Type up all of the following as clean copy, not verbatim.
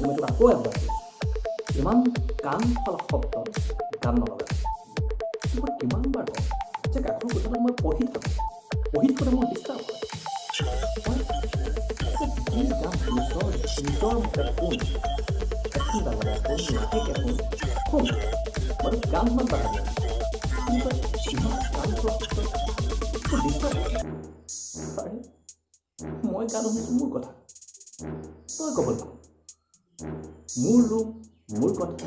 আজি মই তোক আকৌ এবাৰ কৈছোঁ, ইমান কাণ ফলা শব্দ গান নলগা। মই কিমানবাৰ কওঁ যে কাষৰ কোঠাটোত মই পঢ়ি থাকোঁ, পঢ়ি থাকোঁতে মোৰ ডিষ্টাৰ্ব হয়। যি গান নিজৰ মতে শুন, এখন ডাঙৰ শুন, লাহেকৈ শুন, শুন মই গান শুনাত বাধা দিয়া কিন্তু ইমান গান ফলা শব্দ মোৰ ডিষ্টাৰ্ব হয়। আৰে মই গান শুনিছোঁ মোৰ কথা, তই ক'ব লাগিব মোৰ ৰুম মোৰ কথা,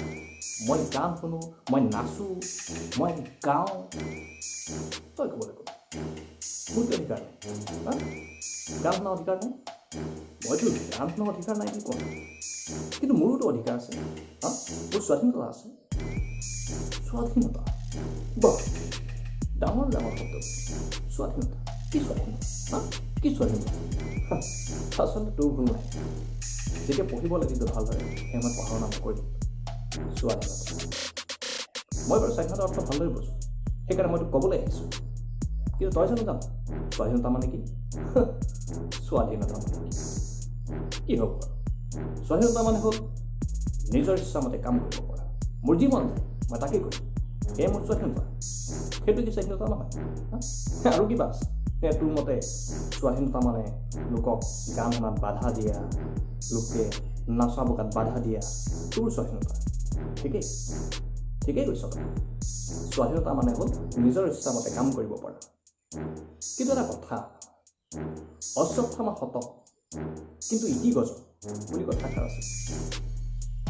মই গান শুনো, মই নাচোঁ, মই গাওঁ, তই ক'ব লাগিব মোৰ কি অধিকাৰ নাই? গান শুনাৰ অধিকাৰ নাই? মইতো গান শুনাৰ অধিকাৰ নাই বুলি কওঁ, কিন্তু মোৰোতো অধিকাৰ আছে, মোৰ স্বাধীনতা আছে। স্বাধীনতা বাহ, ডাঙৰ ডাঙৰ শব্দ। স্বাধীনতা কি স্বাধীনতা? কি স্বাধীনতা? আচলতে তোৰ ভুল নাই, যেতিয়া পঢ়িব লাগিব ভালদৰে সেই সময়ত পঢ়া শুনা নকৰিব। স্বাধীনতা মই বাৰু স্বাধীনতাৰ অৰ্থ ভালদৰে বুজোঁ, সেইকাৰণে মই তোক ক'বলৈ আহিছোঁ, কিন্তু তই জানো জান স্বাধীনতা মানে কি? স্বাধীনতা মানে কি হ'ব বাৰু? স্বাধীনতা মানে হ'ল নিজৰ ইচ্ছামতে কাম কৰিব পৰা, মোৰ যি মন যায় মই তাকেই কৰিম, সেয়ে মোৰ স্বাধীনতা। সেইটো কি স্বাধীনতা নহয়? আৰু কিবা আছে? তোৰ মতে স্বাধীনতা মানে লোকক গান শুনাত বাধা দিয়া, লোকে নাচা বোকাত বাধা দিয়া, তোৰ স্বাধীনতা? ঠিকেই কৈছ তই। স্বাধীনতা মানে হ'ল নিজৰ ইচ্ছামতে কাম কৰিব পৰা। কিন্তু এটা কথা, অশ্বত্থামা শত কিন্তু ইতি গজ বুলি কথা এষাৰ আছে,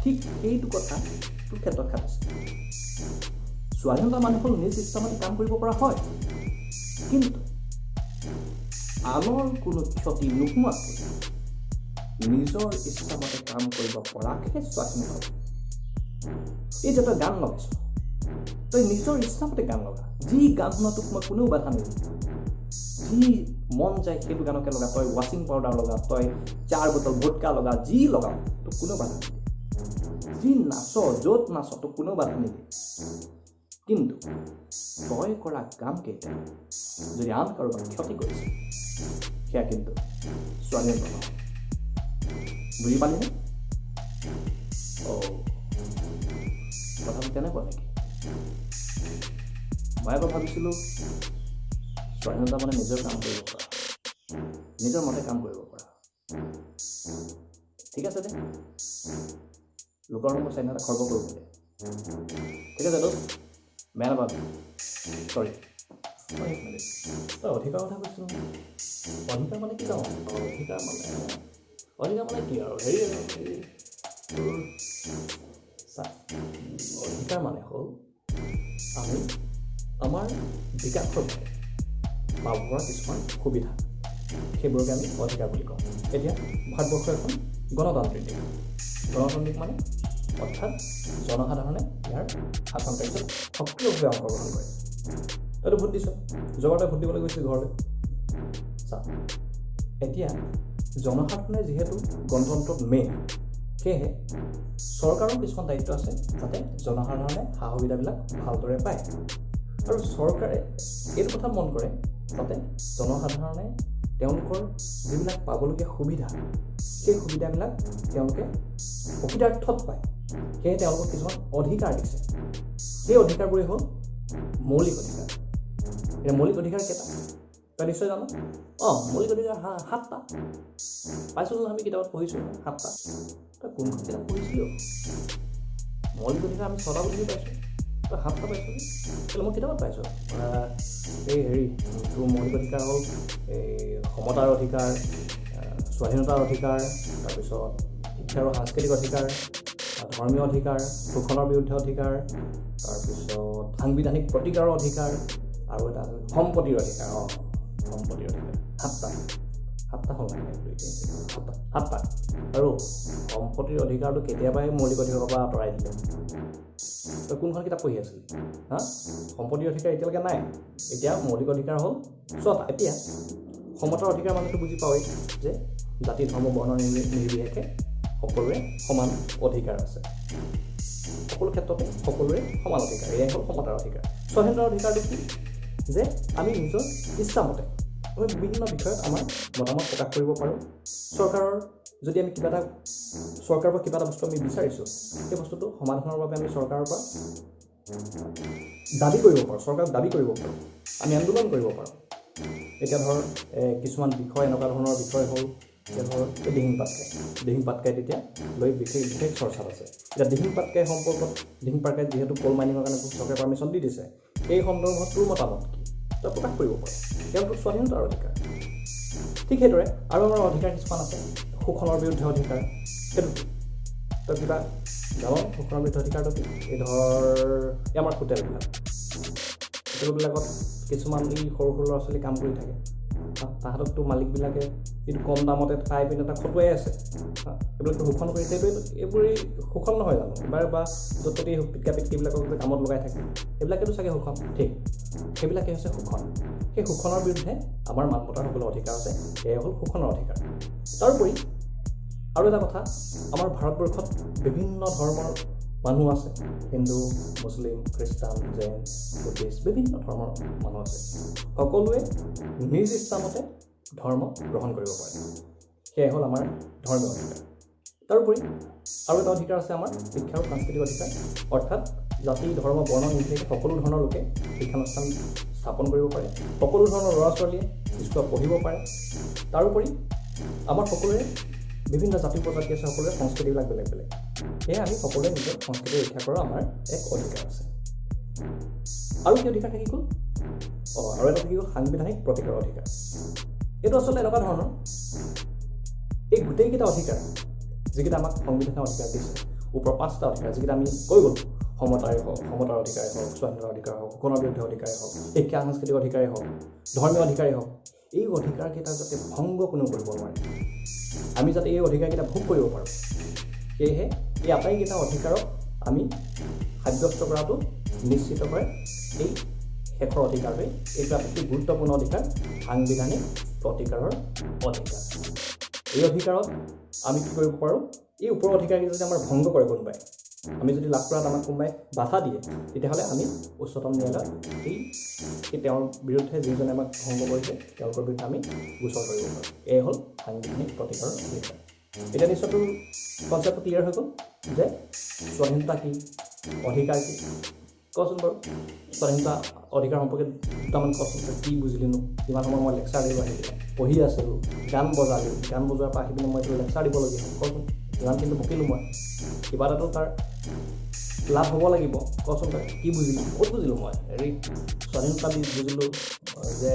ঠিক সেইটো কথা তোৰ ক্ষেত্ৰত খাটিছে। স্বাধীনতা মানে হ'ল নিজ ইচ্ছামতে কাম কৰিব পৰা হয়, কিন্তু আনৰ কোনো ক্ষতি নোহোৱাকৈ নিজৰ ইচ্ছামতে কাম কৰিব পৰাকহে স্বাধীনতা। এই যে তই গান লগাইছ, তই নিজৰ ইচ্ছামতে গান লগা, যি গান শুনা তোক মই কোনেও বাধা নিদিওঁ, যি মন যায় সেইটো গানকে লগা, তই ৱাশ্বিং পাউডাৰ লগা, তই 4 বটল ভোটকা লগা, যি লগাও তোক কোনেও বাধা নিদিয়ে, যি নাচ য'ত নাচ তোক কোনেও বাধা নিদিয়ে। কিন্তু তই কৰা কামকেইটা যদি আন কাৰোবাক ক্ষতি কৰিছে, সেয়া কিন্তু স্বাধীনতা নহয়। বুজি পালিনে? কথাটো তেনেকুৱা নেকি? মই আকৌ ভাবিছিলোঁ স্বাধীনতা মানে নিজৰ কাম কৰিব পৰা, নিজৰ মতে কাম কৰিব পৰা। ঠিক আছে দে, লোকৰ মোৰ স্বাধীনতা খৰ্ব কৰিব দে। ঠিক আছে দোষ, বেয়া নাপাবি, চৰি। তই অধিকাৰ কথা কৈছোঁ, অধিকাৰ মানে কি জানো? অধিকাৰ মানে কি আৰু হেৰি তোৰ অধিকাৰ মানে হ'ল আমি আমাৰ বিকাশৰ বাবে পাব পৰা কিছুমান সুবিধা, সেইবোৰকে আমি অধিকাৰ বুলি কওঁ। এতিয়া ভাৰতবৰ্ষ এখন গণতান্ত্ৰিক দেশ। গণতান্ত্ৰিক মানে অৰ্থাৎ জনসাধাৰণে ইয়াৰ শাসন কাৰ্যত সক্ৰিয়ভাৱে অংশগ্ৰহণ কৰে। তইতো ভোট দিছ, যোৱাবাৰ তই ভোট দিবলৈ গৈছিল ঘৰলৈ। চা, এতিয়া জনসাধাৰণে যিহেতু গণতন্ত্ৰত মেইন, সেয়েহে চৰকাৰৰ কিছুমান দায়িত্ব আছে যাতে জনসাধাৰণে সা সুবিধাবিলাক ভালদৰে পায়, আৰু চৰকাৰে এইটো কথা মন কৰে যাতে জনসাধাৰণে তেওঁলোকৰ যিবিলাক পাবলগীয়া সুবিধা, সেই সুবিধাবিলাক তেওঁলোকে প্ৰকৃতাৰ্থত পায়। সেয়ে তেওঁলোকক কিছুমান অধিকাৰ দিছে। সেই অধিকাৰবোৰেই হ'ল মৌলিক অধিকাৰ। এতিয়া মৌলিক অধিকাৰ কেইটা তই নিশ্চয় জানো? মৌলিক অধিকাৰ 7টা পাইছোঁ, আমি কিতাপত পঢ়িছোঁ 7টা। তই কোনখন কিতাপ পঢ়িছিলোঁ? মৌলিক অধিকাৰ আমি 6টা বুলি পাইছোঁ, তই 7টা পাইছোঁ। কেলৈ মই কিতাপত পাইছোঁ এই তোৰ মৌলিক অধিকাৰ হ'ল এই সমতাৰ অধিকাৰ, স্বাধীনতাৰ অধিকাৰ, তাৰপিছত শিক্ষা আৰু সাংস্কৃতিক অধিকাৰ, ধৰ্মীয় অধিকাৰ, শোষণৰ বিৰুদ্ধে অধিকাৰ, তাৰপিছত সাংবিধানিক প্ৰতিকাৰৰ অধিকাৰ, আৰু এটা সম্পত্তিৰ অধিকাৰ। সম্পত্তিৰ অধিকাৰ 7টা হ'ল নাই? 7টা। আৰু সম্পত্তিৰ অধিকাৰটো কেতিয়াবাই মৌলিক অধিকাৰৰ পৰা আঁতৰাই দিলে। তই কোনখন কিতাপ পঢ়ি আছিলি? সম্পত্তিৰ অধিকাৰ এতিয়ালৈকে নাই, এতিয়া মৌলিক অধিকাৰ হ'ল 6টা। এতিয়া সমতাৰ অধিকাৰ মানেতো বুজি পাৱেই যে জাতি ধৰ্ম বৰ্ণ নিৰ্বিশেষে সকলোৰে সমান অধিকাৰ আছে, সকলো ক্ষেত্ৰতে সকলোৰে সমান অধিকাৰ, এয়াই হ'ল সমতাৰ অধিকাৰ। স্বাধীনতাৰ অধিকাৰটো কি? যে আমি নিজৰ ইচ্ছামতে আমি বিভিন্ন বিষয়ত আমাৰ মতামত প্ৰকাশ কৰিব পাৰোঁ, চৰকাৰৰ যদি আমি কিবা এটা চৰকাৰৰ পৰা কিবা এটা বস্তু আমি বিচাৰিছোঁ, সেই বস্তুটো সমাধানৰ বাবে আমি চৰকাৰৰ পৰা দাবী কৰিব পাৰোঁ, চৰকাৰক দাবী কৰিব পাৰোঁ, আমি আন্দোলন কৰিব পাৰোঁ। এতিয়া ধৰ কিছুমান বিষয় এনেকুৱা ধৰণৰ বিষয় হ'ল, এতিয়া ধৰ দিহিং পাটকাই তেতিয়া লৈ বিশেষ চৰ্চাত আছে। এতিয়া দিহিং পাটকাই সম্পৰ্কত দিহিং পাটকাই যিহেতু কল মাইনিঙৰ কাৰণে চৰকাৰে পাৰ্মিশ্যন দি দিছে, এই সন্দৰ্ভত তোৰ মতামত কি তই প্ৰকাশ কৰিব পাৰ, তেওঁলোকৰ স্বাধীনতাৰ অধিকাৰ। ঠিক সেইদৰে আৰু আমাৰ অধিকাৰ কিছুমান আছে, শোষণৰ বিৰুদ্ধে অধিকাৰ। সেইটো তই কিবা জান শোষণৰ বিৰুদ্ধে অধিকাৰটো কি? এই ধৰ আমাৰ হোটেলবিলাকত কিছুমান এই সৰু সৰু ল'ৰা ছোৱালী কাম কৰি থাকে, তাহাঁতকতো মালিকবিলাকে যিটো কম দামতে পাই পিনে তাক খটুৱাই আছে, এইবিলাকতো শোষণ কৰি আছে। এইবোৰেই শোষণ নহয় জানো? এবাৰ বা য'ত ত'তেই পিটকাবিলাকক যে কামত লগাই থাকে, সেইবিলাকেতো চাগে শোষণ। ঠিক সেইবিলাকে হৈছে শোষণ। সেই শোষণৰ বিৰুদ্ধে আমাৰ মান বঁটাৰ সকলো অধিকাৰ আছে, সেয়াই হ'ল শোষণৰ অধিকাৰ। তাৰোপৰি আৰু এটা কথা, আমাৰ ভাৰতবৰ্ষত বিভিন্ন ধৰ্মৰ মানুহ আছে, হিন্দু, মুছলিম, খ্ৰীষ্টান, জৈন, বুদ্ধিষ্ট, বিভিন্ন ধৰ্মৰ মানুহ আছে। সকলোৱে নিজ ইচ্ছামতে ধৰ্ম গ্ৰহণ কৰিব পাৰে, সেয়াই হ'ল আমাৰ ধৰ্মীয় অধিকাৰ। তাৰোপৰি আৰু এটা অধিকাৰ আছে আমাৰ শিক্ষা আৰু সাংস্কৃতিক অধিকাৰ, অৰ্থাৎ জাতি, ধৰ্ম, বৰ্ণ নিৰ্বিশেষে সকলো ধৰণৰ লোকে শিক্ষানুষ্ঠান স্থাপন কৰিব পাৰে, সকলো ধৰণৰ ল'ৰা ছোৱালীয়ে স্কুলত পঢ়িব পাৰে। তাৰোপৰি আমাৰ সকলোৰে বিভিন্ন জাতি প্ৰজাতি আছে, সকলোৰে সংস্কৃতিবিলাক বেলেগ বেলেগ, সেয়ে আমি সকলোৱে নিজৰ সংস্কৃতি ৰক্ষা কৰাৰ আমাৰ এক অধিকাৰ আছে। আৰু কি অধিকাৰ থাকি গ'ল? আৰু এটা থাকি গ'ল সাংবিধানিক প্ৰতিকাৰৰ অধিকাৰ। এইটো আচলতে এনেকুৱা ধৰণৰ, এই গোটেইকেইটা অধিকাৰ যিকেইটা আমাক সংবিধানে অধিকাৰ দিছে, ওপৰ 5টা অধিকাৰ যিকেইটা আমি কৈ গ'লোঁ, সমতাৰ অধিকাৰেই হওক, স্বাধীনতাৰ অধিকাৰ হওক, শোষণৰ বিৰুদ্ধে অধিকাৰেই হওক, শিক্ষা সাংস্কৃতিক অধিকাৰেই হওক, ধৰ্মীয় অধিকাৰেই হওক, এই অধিকাৰকেইটা যাতে ভংগ কোনেও কৰিব নোৱাৰে, আমি যাতে এই অধিকাৰকেইটা ভোগ কৰিব পাৰোঁ, সেয়েহে এই আটাইকেইটা অধিকাৰক আমি সাব্যস্ত কৰাটো নিশ্চিত কৰে এই শেষৰ অধিকাৰটোৱে। এইটো আটাইতকৈ গুৰুত্বপূৰ্ণ অধিকাৰ, সাংবিধানিক প্ৰতিকাৰৰ অধিকাৰ। এই অধিকাৰত আমি কি কৰিব পাৰোঁ? এই ওপৰৰ অধিকাৰকেইটা যদি আমাৰ ভংগ কৰে কোনোবাই, আমি যদি লাভ কৰাত আমাক কোনোবাই বাধা দিয়ে, তেতিয়াহ'লে আমি উচ্চতম ন্যায়ালয়ত এই তেওঁৰ বিৰুদ্ধে যিজনে আমাক ভংগ কৰিছে তেওঁলোকৰ বিৰুদ্ধে আমি গোচৰ কৰিব পাৰোঁ। এয়ে হ'ল সাংবিধানিক প্ৰতিকাৰৰ অধিকাৰ। এতিয়া নিশ্চয়তো কনচেপ্টটো ক্লিয়াৰ হৈ গ'ল যে স্বাধীনতা কি, অধিকাৰ কি। কচোন বাৰু, স্বাধীনতা অধিকাৰ সম্পৰ্কে দুটামান কচোন, কি বুজিলিনো? ইমান সময় মই লেকচাৰ দিব আহিলোঁ, পঢ়ি আছিলোঁ, গান বজালোঁ, গান বজোৱাৰ পৰা আহি পিনে মই এইটো লেকচাৰ দিবলগীয়া হ'ল। কচোন, ইমান কিন্তু বকিলোঁ মই, কিবা এটাতো তাৰ লাভ হ'ব লাগিব। কচোন তই কি বুজিলোঁ? ক'ত বুজিলোঁ মই? হেৰি স্বাধীনতা বুজিলোঁ যে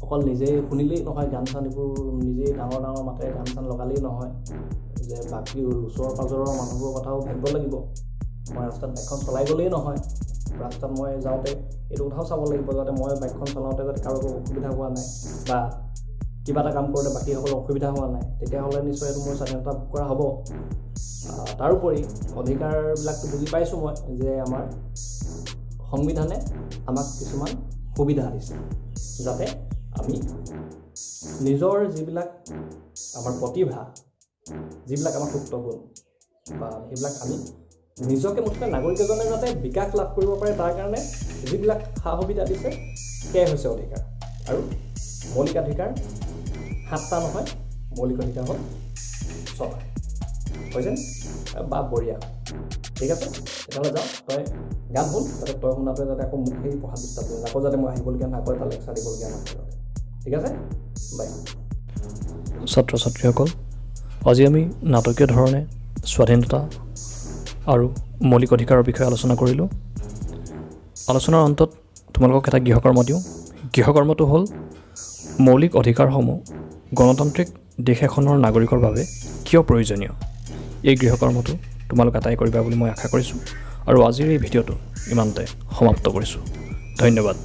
অকল নিজেই শুনিলেই নহয়, গান চান এইবোৰ নিজেই ডাঙৰ ডাঙৰ মাতেৰে গান চান লগালেই নহয়, যে বাকী ওচৰৰ পাজৰৰ মানুহবোৰৰ কথাও ভাবিব লাগিব। মই ৰাস্তাত বাইকখন চলাই গ'লেই নহয়, ৰাস্তাত মই যাওঁতে এইটো কথাও চাব লাগিব যাতে মই বাইকখন চলাওঁতে যাতে কাৰো অসুবিধা হোৱা নাই, বা কিবা এটা কাম কৰোঁতে বাকীসকলৰ অসুবিধা হোৱা নাই, তেতিয়াহ'লে নিশ্চয় এইটো মোৰ স্বাধীনতা ভোগ কৰা হ'ব। তাৰোপৰি অধিকাৰবিলাকতো বুজি পাইছোঁ মই যে আমাৰ সংবিধানে আমাক কিছুমান সুবিধা দিছে, যাতে আমি নিজৰ যিবিলাক আমাৰ প্ৰতিভা, যিবিলাক আমাৰ সুপ্ত গুণ, বা সেইবিলাক আমি নিজকে মুঠতে নাগৰিক এজনে যাতে বিকাশ লাভ কৰিব পাৰে, তাৰ কাৰণে যিবিলাক সা সুবিধা দিছে সেয়াই হৈছে অধিকাৰ। আৰু মৌলিকাধিকাৰ 7টা নহয়, মৌলিক অধিকাৰ হ'ল 6টা। হৈছে বা বঢ়িয়া, ঠিক আছে। তেতিয়াহ'লে যাওঁ, তই গান শুন, যাতে তই শুনাটোৱে যাতে আকৌ মোক সেই পঢ়া ডিষ্টাৰ্ব কৰিম, আকৌ যাতে মই আহিবলগীয়া নহয়, আকৌ এটা লেকচাৰ দিবলগীয়া নহয়, ঠিক আছে। বাই। ছাত্ৰ ছাত্ৰীসকল, আজি আমি নাটকীয় ধৰণে স্বাধীনতা আৰু মৌলিক অধিকাৰৰ বিষয়ে আলোচনা কৰিলোঁ। আলোচনাৰ অন্তত তোমালোকক এটা গৃহকৰ্ম দিওঁ। গৃহকৰ্মটো হ'ল মৌলিক অধিকাৰসমূহ গণতান্ত্ৰিক দেশ এখনৰ নাগৰিকৰ বাবে কিয় প্ৰয়োজনীয়। এই গৃহকৰ্মটো তোমালোক আটাই কৰিবা বুলি মই আশা কৰিছোঁ, আৰু আজিৰ এই ভিডিঅ'টো ইমানতে সমাপ্ত কৰিছোঁ। ধন্যবাদ।